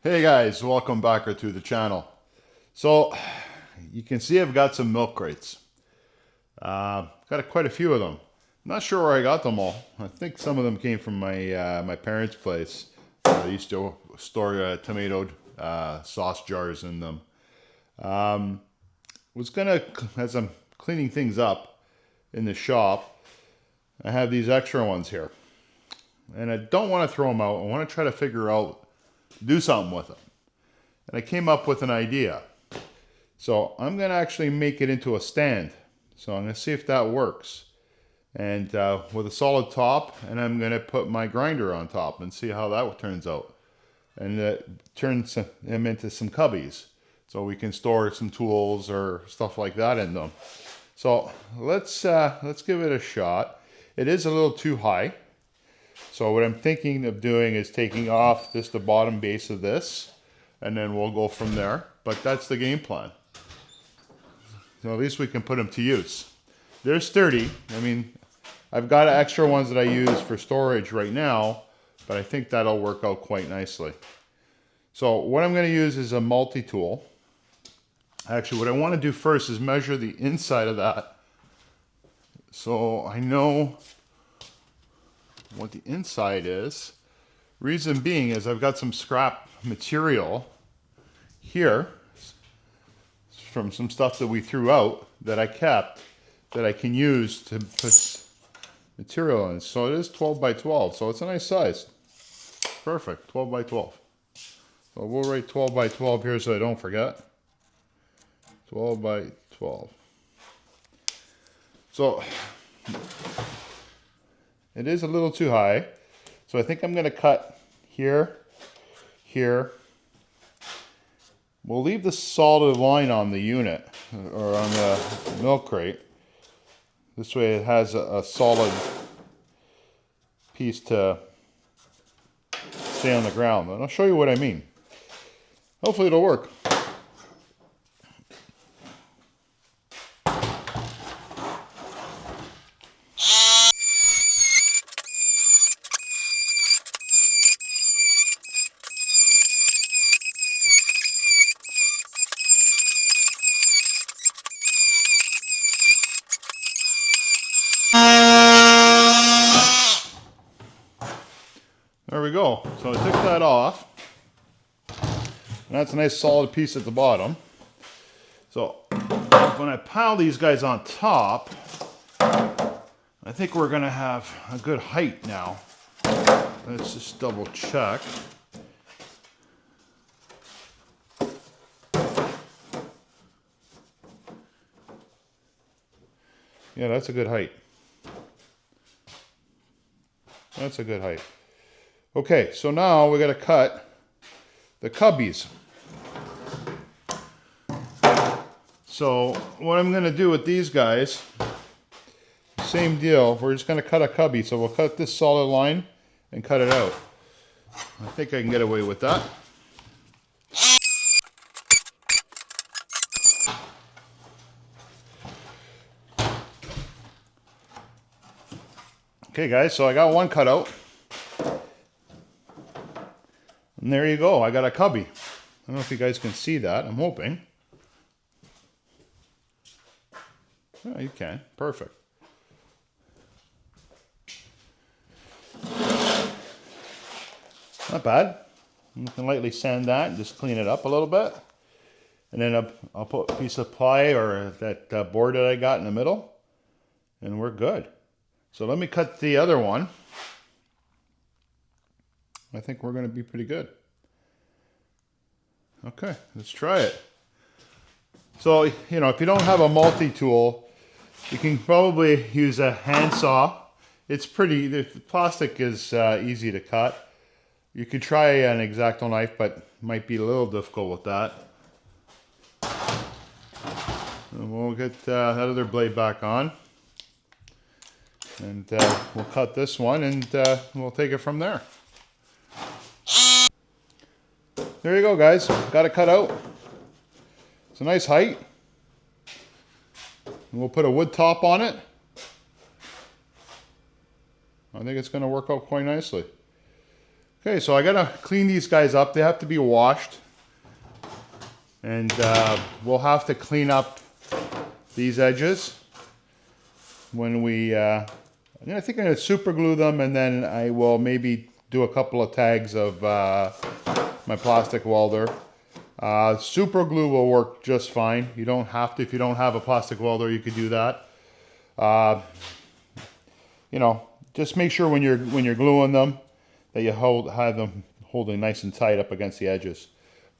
Hey guys, welcome back to the channel. So you can see I've got some milk crates. Got quite a few of them. Not sure where I got them all. I think some of them came from my parents' place. They used to store tomato sauce jars in them. Was gonna, as I'm cleaning things up in the shop, I have these extra ones here. And I don't want to throw them out. I want to try to figure out, do something with them. And I came up with an idea. So I'm going to actually make it into a stand. So I'm going to see if that works. And with a solid top, and I'm going to put my grinder on top and see how that turns out. And turn them into some cubbies. So we can store some tools or stuff like that in them. So let's give it a shot. It is a little too high. So what I'm thinking of doing is taking off just the bottom base of this, and then we'll go from there. But that's the game plan. So at least we can put them to use. They're sturdy. I mean, I've got extra ones that I use for storage right now, but I think that'll work out quite nicely. So what I'm going to use is a multi-tool. Actually, what I want to do first is measure the inside of that, so I know what the inside is. Reason being is I've got some scrap material here from some stuff that we threw out that I kept that I can use to put material in. So it is 12 by 12, so it's a nice size. Perfect, 12 by 12. So we'll write 12 by 12 here so I don't forget. 12 by 12. So it is a little too high, so I think I'm going to cut here, here. We'll leave the solid line on the unit, or on the milk crate. This way it has a solid piece to stay on the ground. And I'll show you what I mean. Hopefully it'll work. There we go. So I took that off. And that's a nice solid piece at the bottom. So when I pile these guys on top, I think we're going to have a good height now. Let's just double check. Yeah, that's a good height. That's a good height. Okay, so now we got to cut the cubbies. So what I'm going to do with these guys, same deal. We're just going to cut a cubby. So we'll cut this solid line and cut it out. I think I can get away with that. Okay guys, so I got one cut out. And there you go, I got a cubby. I don't know if you guys can see that, I'm hoping. Yeah, you can, perfect. Not bad. You can lightly sand that and just clean it up a little bit. And then I'll put a piece of ply or that board that I got in the middle. And we're good. So let me cut the other one. I think we're going to be pretty good. Okay, let's try it. So, you know, if you don't have a multi-tool, you can probably use a handsaw. It's pretty, the plastic is easy to cut. You could try an X-Acto knife, but it might be a little difficult with that. And we'll get that other blade back on. And we'll cut this one and we'll take it from there. There you go guys, got it cut out. It's a nice height. And we'll put a wood top on it. I think it's going to work out quite nicely. Okay, so I gotta clean these guys up. They have to be washed. And we'll have to clean up these edges when we, I think I'm gonna super glue them, and then I will maybe do a couple of tags of my plastic welder. Super glue will work just fine. You don't have to, if you don't have a plastic welder, you could do that. You know, just make sure when you're gluing them that you have them holding nice and tight up against the edges.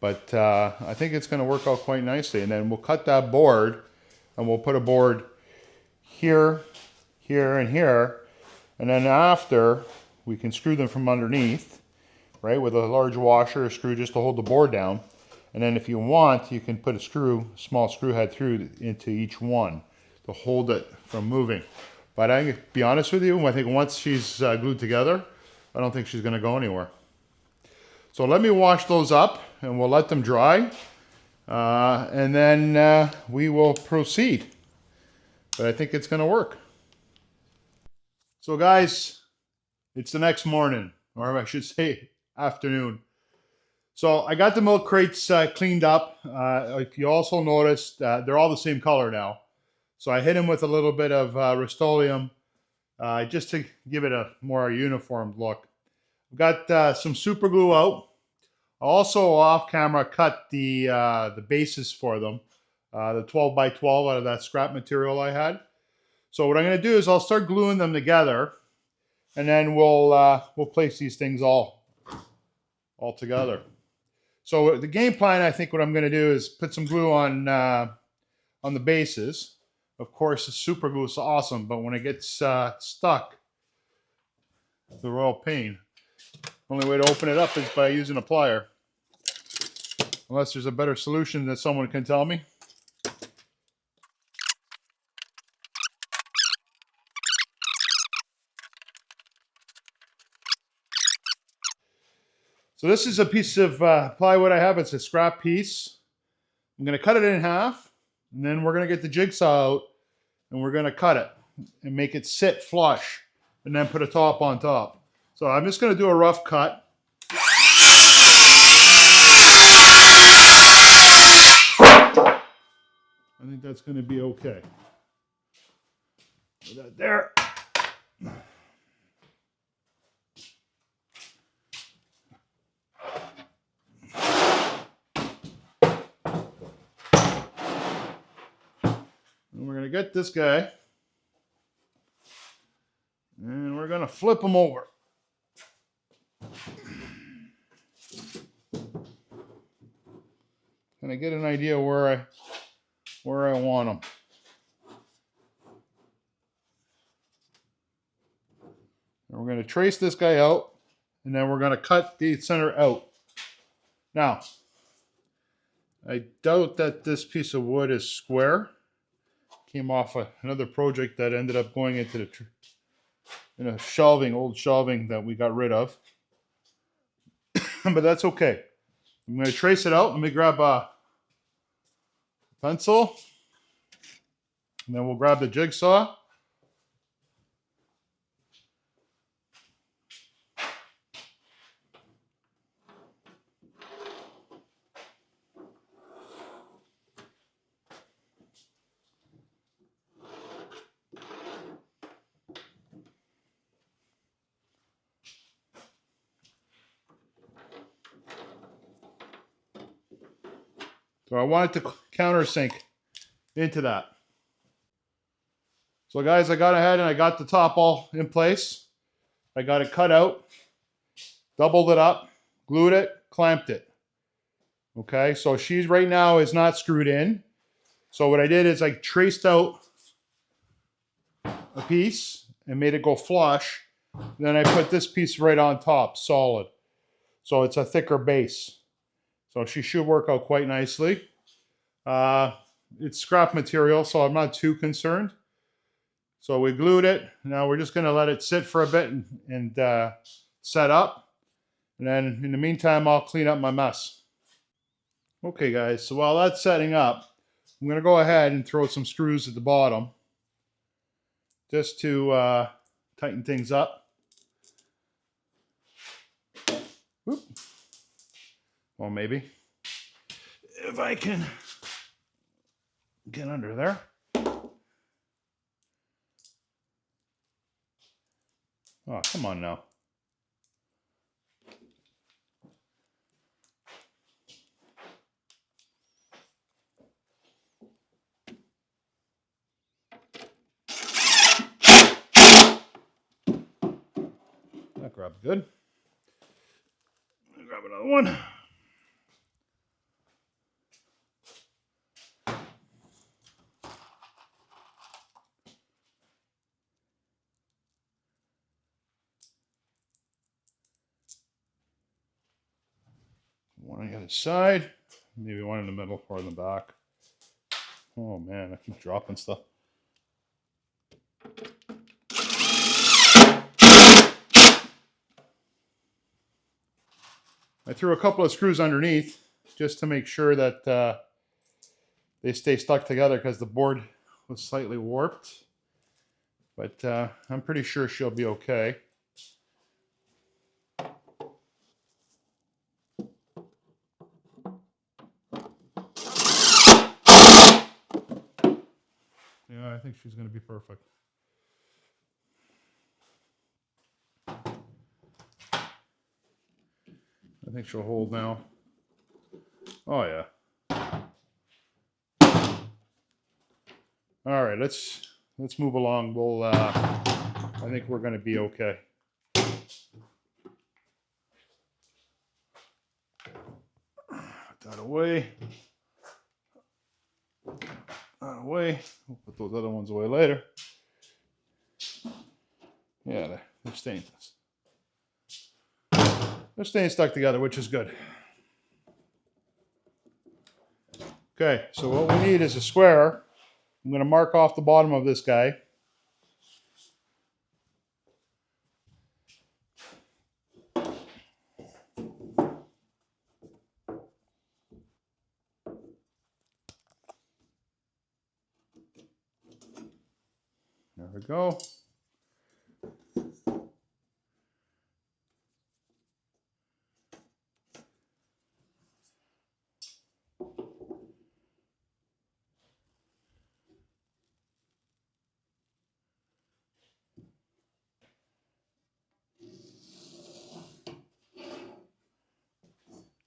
But I think it's going to work out quite nicely. And then we'll cut that board, and we'll put a board here, here, and here. And then after, we can screw them from underneath, right, with a large washer or screw just to hold the board down. And then if you want, you can put a small screw head through into each one to hold it from moving. But I can be honest with you, I think once she's glued together, I don't think she's going to go anywhere. So let me wash those up, and we'll let them dry. And then we will proceed. But I think it's going to work. So guys, it's the next morning, or I should say afternoon. So I got the milk crates cleaned up. If you also noticed, they're all the same color now. So I hit them with a little bit of Rust-Oleum just to give it a more uniform look. I've got some super glue out. I also off camera cut the bases for them, the 12 by 12 out of that scrap material I had. So what I'm going to do is I'll start gluing them together, and then we'll place these things all together. So the game plan, I think what I'm going to do is put some glue on the bases. Of course, the super glue is awesome, but when it gets stuck, it's a real pain. Only way to open it up is by using a plier. Unless there's a better solution that someone can tell me. So this is a piece of plywood I have. It's a scrap piece. I'm going to cut it in half, and then we're going to get the jigsaw out, and we're going to cut it and make it sit flush, and then put a top on top. So I'm just going to do a rough cut. I think that's going to be okay. Put that there. And we're going to get this guy, and we're going to flip him over. Can I get an idea where I want them? And we're going to trace this guy out, and then we're going to cut the center out. Now, I doubt that this piece of wood is square. Came off another project that ended up going into old shelving that we got rid of. But that's okay. I'm going to trace it out. Let me grab a pencil, and then we'll grab the jigsaw. So I want it to countersink into that. So guys, I got ahead and I got the top all in place. I got it cut out, doubled it up, glued it, clamped it. Okay, so she's right now is not screwed in. So what I did is I traced out a piece and made it go flush. Then I put this piece right on top, solid. So it's a thicker base. So she should work out quite nicely. It's scrap material, so I'm not too concerned. So we glued it. Now we're just going to let it sit for a bit and set up. And then in the meantime, I'll clean up my mess. Okay guys, so while that's setting up, I'm going to go ahead and throw some screws at the bottom just to tighten things up. Well, maybe. If I can get under there. Oh, come on now. That grabbed good. Grab another one. One on the other side. Maybe one in the middle or in the back. Oh man, I keep dropping stuff. I threw a couple of screws underneath just to make sure that they stay stuck together because the board was slightly warped. But I'm pretty sure she'll be okay. Yeah, I think she's going to be perfect. I think she'll hold now. Oh yeah. All right, let's move along. We'll I think we're going to be okay. Put that away. That away. We'll put those other ones away later. Yeah, they're staying. They're staying stuck together, which is good. Okay, so what we need is a square. I'm going to mark off the bottom of this guy. There we go.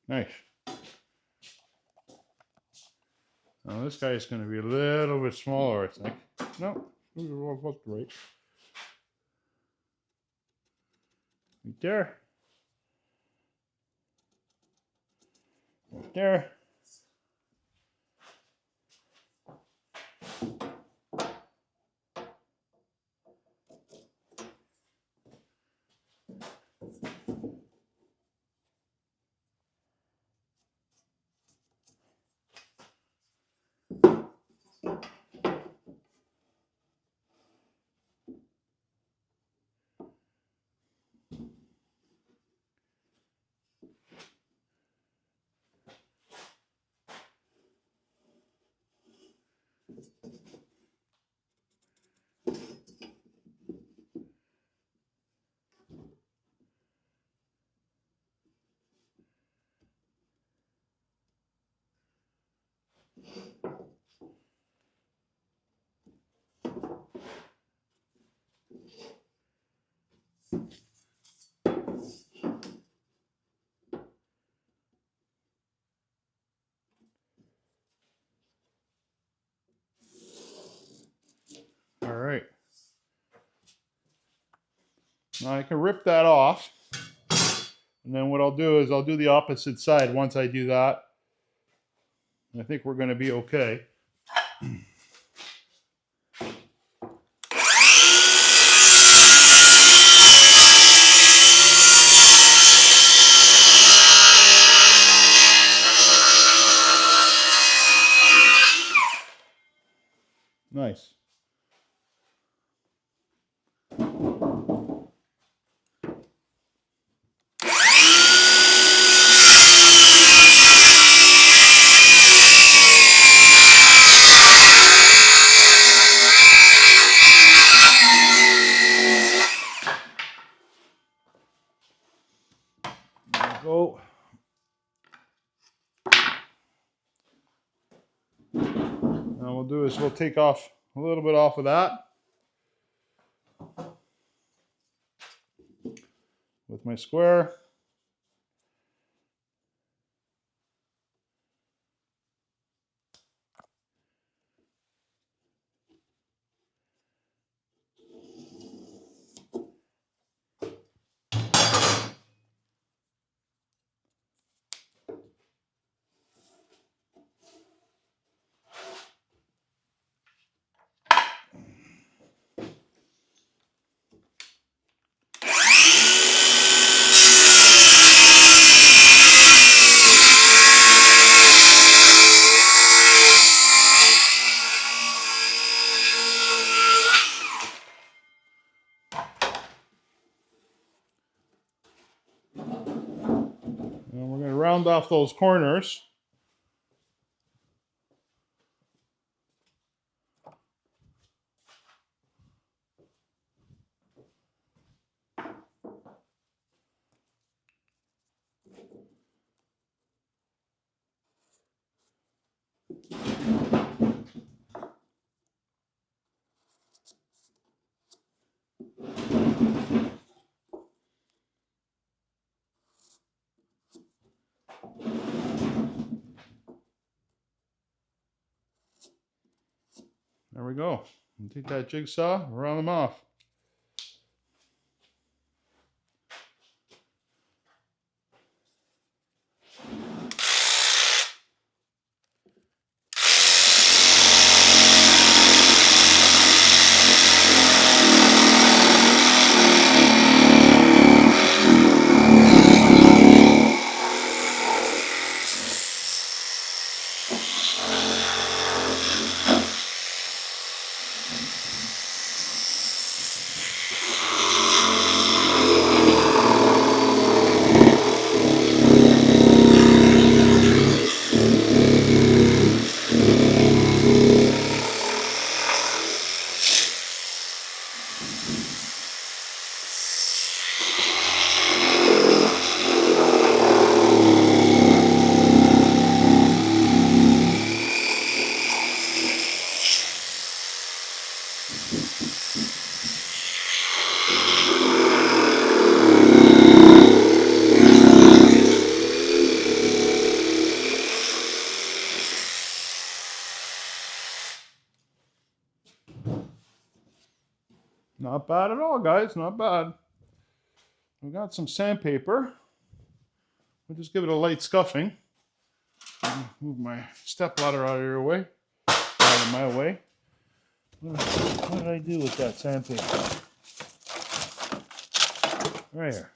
Nice. Now this guy is going to be a little bit smaller, I think. No, these are all both great. Right there. Right there. All right. Now I can rip that off. And then what I'll do is I'll do the opposite side once I do that. I think we're going to be okay. Nice. There we go. Now we'll do is we'll take off a little bit off of that with my square. And we're going to round off those corners. There we go. And take that jigsaw, round them off. Not bad at all, guys. Not bad. We got some sandpaper. We'll just give it a light scuffing. Move my stepladder out of your way. Out of my way. What did I do with that sandpaper? Right here.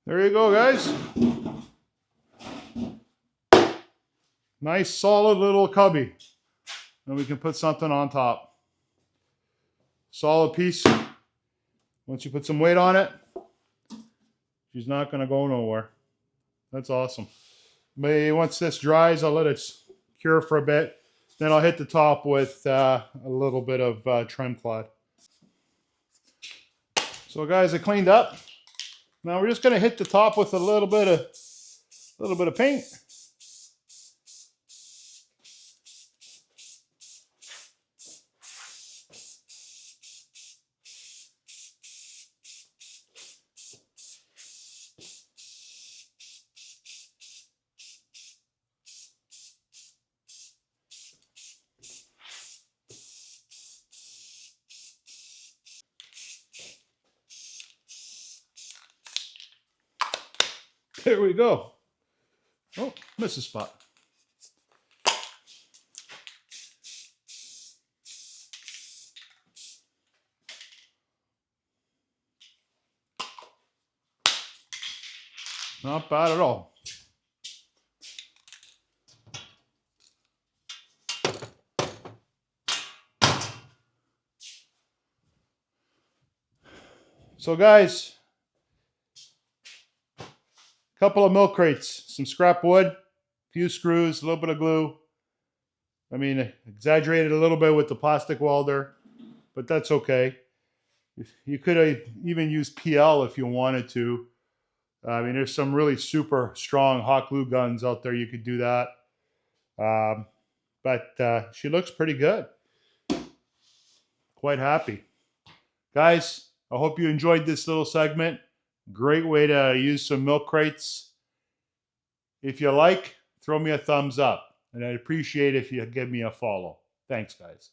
There you go, guys. Nice solid little cubby. And we can put something on top. Solid piece. Once you put some weight on it, she's not going to go nowhere. That's awesome. Maybe once this dries, I'll let it cure for a bit. Then I'll hit the top with a little bit of trim cloth. So guys, I cleaned up. Now we're just going to hit the top with a little bit of paint. There we go. Oh, missed a spot. Not bad at all. So guys, a couple of milk crates, some scrap wood, a few screws, a little bit of glue. I mean, exaggerated a little bit with the plastic welder, but that's okay. You could even use PL if you wanted to. I mean, there's some really super strong hot glue guns out there. You could do that. But she looks pretty good. Quite happy. Guys, I hope you enjoyed this little segment. Great way to use some milk crates. If you like, throw me a thumbs up. And I'd appreciate if you give me a follow. Thanks, guys.